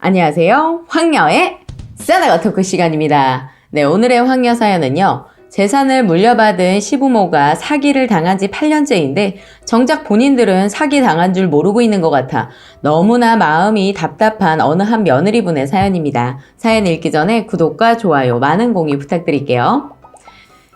안녕하세요. 황녀의 싸다가 토크 시간입니다. 네, 오늘의 황녀 사연은요. 재산을 물려받은 시부모가 사기를 당한 지 8년째인데 정작 본인들은 사기 당한 줄 모르고 있는 것 같아 너무나 마음이 답답한 어느 한 며느리분의 사연입니다. 사연 읽기 전에 구독과 좋아요, 많은 공유 부탁드릴게요.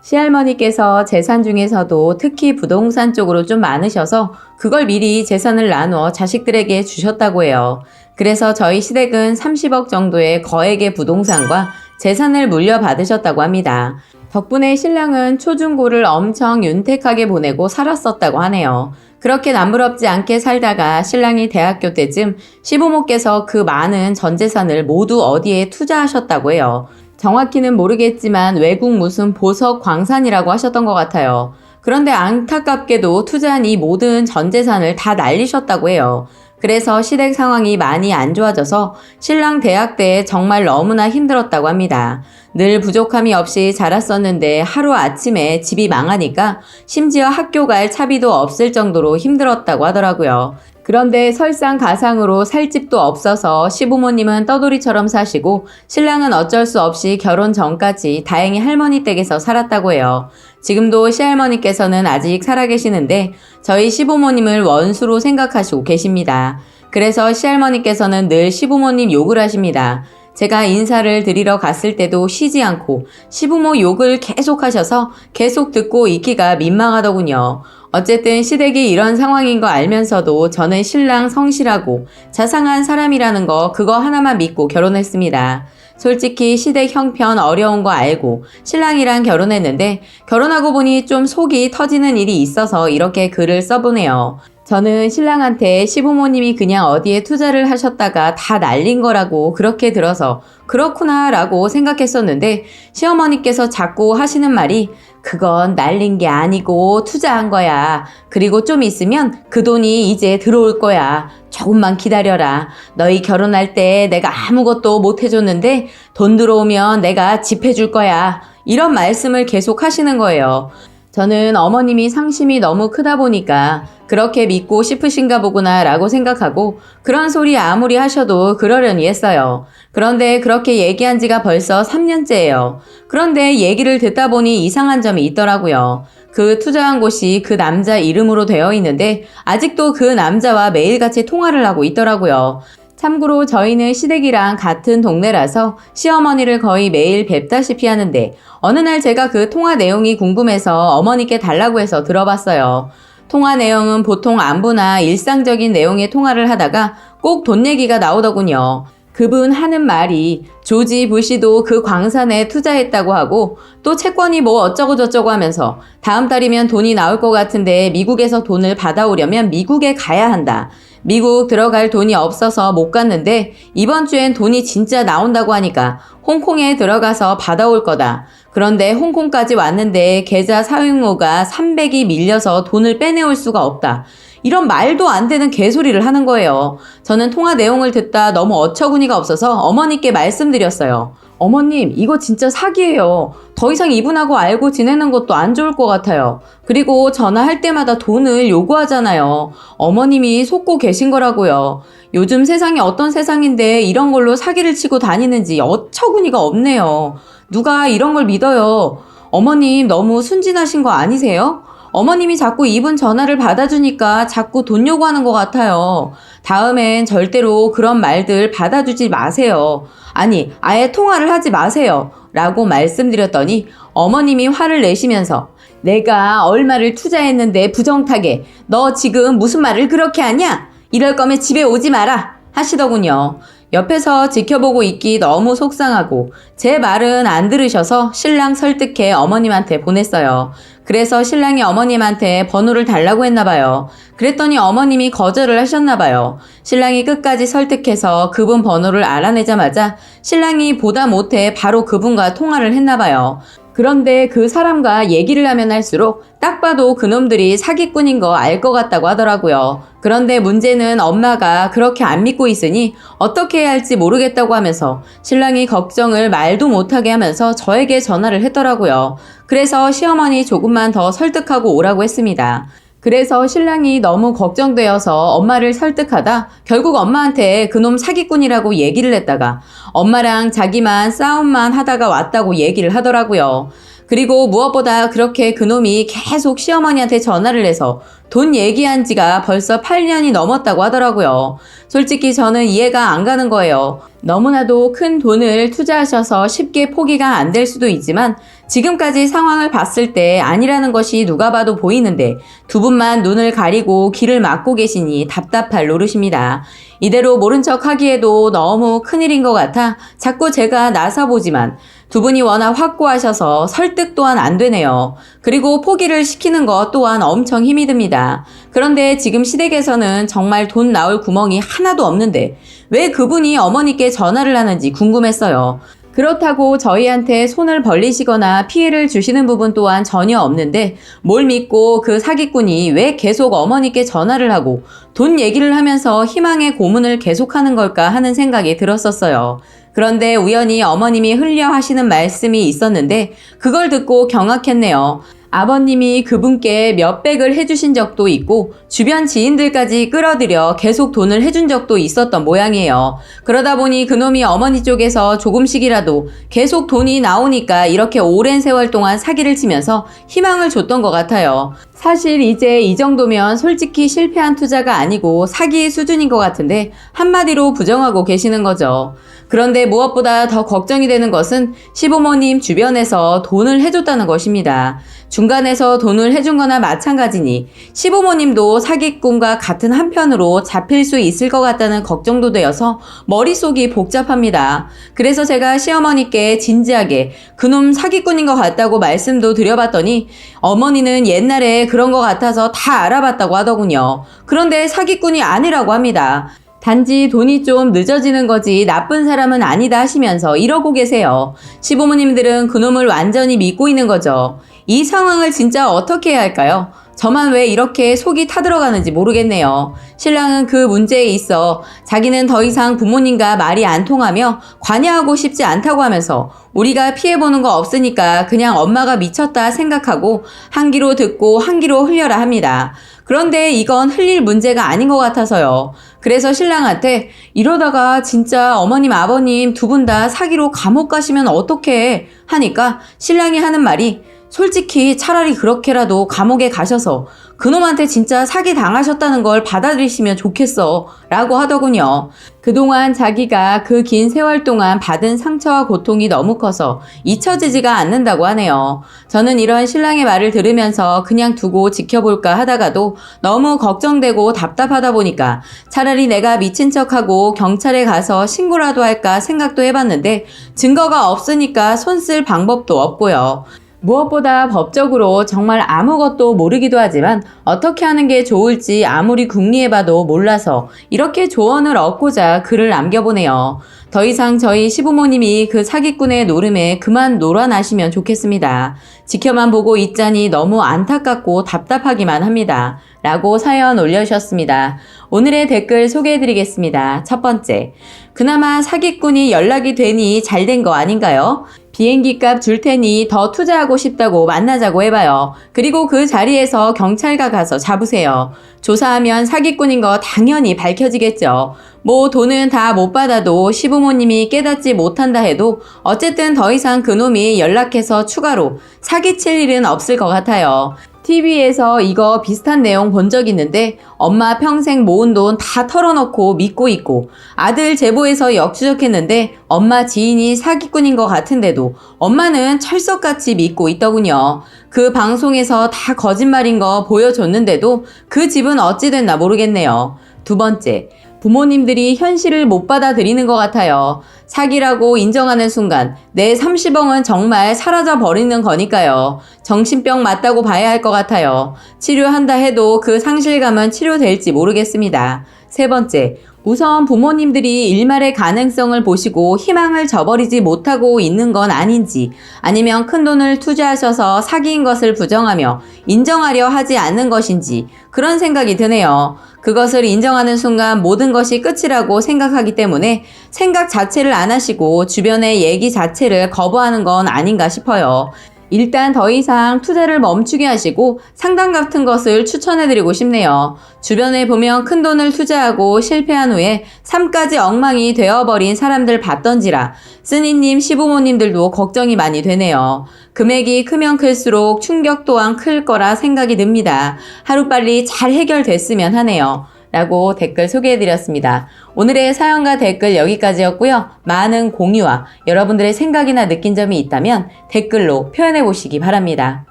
시할머니께서 재산 중에서도 특히 부동산 쪽으로 좀 많으셔서 그걸 미리 재산을 나눠 자식들에게 주셨다고 해요. 그래서 저희 시댁은 30억 정도의 거액의 부동산과 재산을 물려받으셨다고 합니다. 덕분에 신랑은 초중고를 엄청 윤택하게 보내고 살았었다고 하네요. 그렇게 남부럽지 않게 살다가 신랑이 대학교 때쯤 시부모께서 그 많은 전 재산을 모두 어디에 투자하셨다고 해요. 정확히는 모르겠지만 외국 무슨 보석 광산이라고 하셨던 것 같아요. 그런데 안타깝게도 투자한 이 모든 전 재산을 다 날리셨다고 해요. 그래서 시댁 상황이 많이 안 좋아져서 신랑 대학 때 정말 너무나 힘들었다고 합니다. 늘 부족함이 없이 자랐었는데 하루아침에 집이 망하니까 심지어 학교 갈 차비도 없을 정도로 힘들었다고 하더라고요. 그런데 설상가상으로 살 집도 없어서 시부모님은 떠돌이처럼 사시고 신랑은 어쩔 수 없이 결혼 전까지 다행히 할머니 댁에서 살았다고 해요. 지금도 시할머니께서는 아직 살아계시는데 저희 시부모님을 원수로 생각하시고 계십니다. 그래서 시할머니께서는 늘 시부모님 욕을 하십니다. 제가 인사를 드리러 갔을 때도 쉬지 않고 시부모 욕을 계속 하셔서 계속 듣고 있기가 민망하더군요. 어쨌든 시댁이 이런 상황인 거 알면서도 저는 신랑 성실하고 자상한 사람이라는 거 그거 하나만 믿고 결혼했습니다. 솔직히 시댁 형편 어려운 거 알고 신랑이랑 결혼했는데 결혼하고 보니 좀 속이 터지는 일이 있어서 이렇게 글을 써보네요. 저는 신랑한테 시부모님이 그냥 어디에 투자를 하셨다가 다 날린 거라고 그렇게 들어서 그렇구나 라고 생각했었는데 시어머니께서 자꾸 하시는 말이 그건 날린 게 아니고 투자한 거야. 그리고 좀 있으면 그 돈이 이제 들어올 거야. 조금만 기다려라. 너희 결혼할 때 내가 아무것도 못 해줬는데 돈 들어오면 내가 집 해줄 거야. 이런 말씀을 계속 하시는 거예요. 저는 어머님이 상심이 너무 크다 보니까 그렇게 믿고 싶으신가 보구나 라고 생각하고 그런 소리 아무리 하셔도 그러려니 했어요. 그런데 그렇게 얘기한 지가 벌써 3년째예요. 그런데 얘기를 듣다 보니 이상한 점이 있더라고요. 그 투자한 곳이 그 남자 이름으로 되어 있는데 아직도 그 남자와 매일같이 통화를 하고 있더라고요. 참고로 저희는 시댁이랑 같은 동네라서 시어머니를 거의 매일 뵙다시피 하는데 어느 날 제가 그 통화 내용이 궁금해서 어머니께 달라고 해서 들어봤어요. 통화 내용은 보통 안부나 일상적인 내용의 통화를 하다가 꼭 돈 얘기가 나오더군요. 그분 하는 말이 조지 부시도 그 광산에 투자했다고 하고 또 채권이 뭐 어쩌고 저쩌고 하면서 다음 달이면 돈이 나올 것 같은데 미국에서 돈을 받아오려면 미국에 가야 한다. 미국 들어갈 돈이 없어서 못 갔는데 이번 주엔 돈이 진짜 나온다고 하니까 홍콩에 들어가서 받아올 거다. 그런데 홍콩까지 왔는데 계좌 사용료가 300이 밀려서 돈을 빼내올 수가 없다. 이런 말도 안 되는 개소리를 하는 거예요. 저는 통화 내용을 듣다 너무 어처구니가 없어서 어머니께 말씀드렸어요. 어머님, 이거 진짜 사기예요. 더 이상 이분하고 알고 지내는 것도 안 좋을 것 같아요. 그리고 전화할 때마다 돈을 요구하잖아요. 어머님이 속고 계신 거라고요. 요즘 세상이 어떤 세상인데 이런 걸로 사기를 치고 다니는지 어처구니가 없네요. 누가 이런 걸 믿어요. 어머님 너무 순진하신 거 아니세요? 어머님이 자꾸 이분 전화를 받아주니까 자꾸 돈 요구하는 것 같아요. 다음엔 절대로 그런 말들 받아주지 마세요. 아니, 아예 통화를 하지 마세요. 라고 말씀드렸더니 어머님이 화를 내시면서 내가 얼마를 투자했는데 부정타게 너 지금 무슨 말을 그렇게 하냐? 이럴 거면 집에 오지 마라 하시더군요. 옆에서 지켜보고 있기 너무 속상하고 제 말은 안 들으셔서 신랑 설득해 어머님한테 보냈어요. 그래서 신랑이 어머님한테 번호를 달라고 했나 봐요. 그랬더니 어머님이 거절을 하셨나 봐요. 신랑이 끝까지 설득해서 그분 번호를 알아내자마자 신랑이 보다 못해 바로 그분과 통화를 했나 봐요. 그런데 그 사람과 얘기를 하면 할수록 딱 봐도 그놈들이 사기꾼인 거 알 것 같다고 하더라고요. 그런데 문제는 엄마가 그렇게 안 믿고 있으니 어떻게 해야 할지 모르겠다고 하면서 신랑이 걱정을 말도 못하게 하면서 저에게 전화를 했더라고요. 그래서 시어머니 조금만 더 설득하고 오라고 했습니다. 그래서 신랑이 너무 걱정되어서 엄마를 설득하다 결국 엄마한테 그놈 사기꾼이라고 얘기를 했다가 엄마랑 자기만 싸움만 하다가 왔다고 얘기를 하더라고요. 그리고 무엇보다 그렇게 그놈이 계속 시어머니한테 전화를 해서 돈 얘기한 지가 벌써 8년이 넘었다고 하더라고요. 솔직히 저는 이해가 안 가는 거예요. 너무나도 큰 돈을 투자하셔서 쉽게 포기가 안 될 수도 있지만 지금까지 상황을 봤을 때 아니라는 것이 누가 봐도 보이는데 두 분만 눈을 가리고 귀를 막고 계시니 답답할 노릇입니다. 이대로 모른 척 하기에도 너무 큰일인 것 같아 자꾸 제가 나서보지만 두 분이 워낙 확고하셔서 설득 또한 안 되네요. 그리고 포기를 시키는 것 또한 엄청 힘이 듭니다. 그런데 지금 시댁에서는 정말 돈 나올 구멍이 하나도 없는데 왜 그분이 어머니께 전화를 하는지 궁금했어요. 그렇다고 저희한테 손을 벌리시거나 피해를 주시는 부분 또한 전혀 없는데 뭘 믿고 그 사기꾼이 왜 계속 어머니께 전화를 하고 돈 얘기를 하면서 희망의 고문을 계속하는 걸까 하는 생각이 들었었어요. 그런데 우연히 어머님이 흘려 하시는 말씀이 있었는데 그걸 듣고 경악했네요. 아버님이 그분께 몇백을 해주신 적도 있고 주변 지인들까지 끌어들여 계속 돈을 해준 적도 있었던 모양이에요. 그러다 보니 그놈이 어머니 쪽에서 조금씩이라도 계속 돈이 나오니까 이렇게 오랜 세월 동안 사기를 치면서 희망을 줬던 것 같아요. 사실 이제 이 정도면 솔직히 실패한 투자가 아니고 사기 수준인 것 같은데 한마디로 부정하고 계시는 거죠. 그런데 무엇보다 더 걱정이 되는 것은 시부모님 주변에서 돈을 해줬다는 것입니다. 중간에서 돈을 해준 거나 마찬가지니 시부모님도 사기꾼과 같은 한편으로 잡힐 수 있을 것 같다는 걱정도 되어서 머릿속이 복잡합니다. 그래서 제가 시어머니께 진지하게 그놈 사기꾼인 것 같다고 말씀도 드려봤더니 어머니는 옛날에 그런 것 같아서 다 알아봤다고 하더군요. 그런데 사기꾼이 아니라고 합니다. 단지 돈이 좀 늦어지는 거지 나쁜 사람은 아니다 하시면서 이러고 계세요. 시부모님들은 그놈을 완전히 믿고 있는 거죠. 이 상황을 진짜 어떻게 해야 할까요? 저만 왜 이렇게 속이 타들어가는지 모르겠네요. 신랑은 그 문제에 있어 자기는 더 이상 부모님과 말이 안 통하며 관여하고 싶지 않다고 하면서 우리가 피해보는 거 없으니까 그냥 엄마가 미쳤다 생각하고 한 귀로 듣고 한 귀로 흘려라 합니다. 그런데 이건 흘릴 문제가 아닌 것 같아서요. 그래서 신랑한테 이러다가 진짜 어머님 아버님 두 분 다 사기로 감옥 가시면 어떡해 하니까 신랑이 하는 말이 솔직히 차라리 그렇게라도 감옥에 가셔서 그놈한테 진짜 사기 당하셨다는 걸 받아들이시면 좋겠어 라고 하더군요. 그동안 자기가 그 긴 세월 동안 받은 상처와 고통이 너무 커서 잊혀지지가 않는다고 하네요. 저는 이런 신랑의 말을 들으면서 그냥 두고 지켜볼까 하다가도 너무 걱정되고 답답하다 보니까 차라리 내가 미친 척하고 경찰에 가서 신고라도 할까 생각도 해봤는데 증거가 없으니까 손 쓸 방법도 없고요. 무엇보다 법적으로 정말 아무것도 모르기도 하지만 어떻게 하는 게 좋을지 아무리 궁리해봐도 몰라서 이렇게 조언을 얻고자 글을 남겨보네요. 더 이상 저희 시부모님이 그 사기꾼의 노름에 그만 놀아나시면 좋겠습니다. 지켜만 보고 있자니 너무 안타깝고 답답하기만 합니다. 라고 사연 올려주셨습니다. 오늘의 댓글 소개해드리겠습니다. 첫 번째, 그나마 사기꾼이 연락이 되니 잘 된 거 아닌가요? 비행기 값 줄 테니 더 투자하고 싶다고 만나자고 해봐요. 그리고 그 자리에서 경찰가 가서 잡으세요. 조사하면 사기꾼인 거 당연히 밝혀지겠죠. 뭐 돈은 다 못 받아도 시부모님이 깨닫지 못한다 해도 어쨌든 더 이상 그놈이 연락해서 추가로 사기칠 일은 없을 것 같아요. TV에서 이거 비슷한 내용 본 적 있는데 엄마 평생 모은 돈 다 털어놓고 믿고 있고 아들 제보해서 역추적했는데 엄마 지인이 사기꾼인 것 같은데도 엄마는 철석같이 믿고 있더군요. 그 방송에서 다 거짓말인 거 보여줬는데도 그 집은 어찌 됐나 모르겠네요. 두 번째, 부모님들이 현실을 못 받아들이는 것 같아요. 사기라고 인정하는 순간 내 30억은 정말 사라져 버리는 거니까요. 정신병 맞다고 봐야 할 것 같아요. 치료한다 해도 그 상실감은 치료될지 모르겠습니다. 세 번째, 우선 부모님들이 일말의 가능성을 보시고 희망을 저버리지 못하고 있는 건 아닌지 아니면 큰돈을 투자하셔서 사기인 것을 부정하며 인정하려 하지 않는 것인지 그런 생각이 드네요. 그것을 인정하는 순간 모든 것이 끝이라고 생각하기 때문에 생각 자체를 안 하시고 주변의 얘기 자체를 거부하는 건 아닌가 싶어요. 일단 더 이상 투자를 멈추게 하시고 상담 같은 것을 추천해드리고 싶네요. 주변에 보면 큰돈을 투자하고 실패한 후에 삶까지 엉망이 되어버린 사람들 봤던지라 쓰니님 시부모님들도 걱정이 많이 되네요. 금액이 크면 클수록 충격 또한 클 거라 생각이 듭니다. 하루빨리 잘 해결됐으면 하네요. 라고 댓글 소개해드렸습니다. 오늘의 사연과 댓글 여기까지였고요. 많은 공유와 여러분들의 생각이나 느낀 점이 있다면 댓글로 표현해보시기 바랍니다.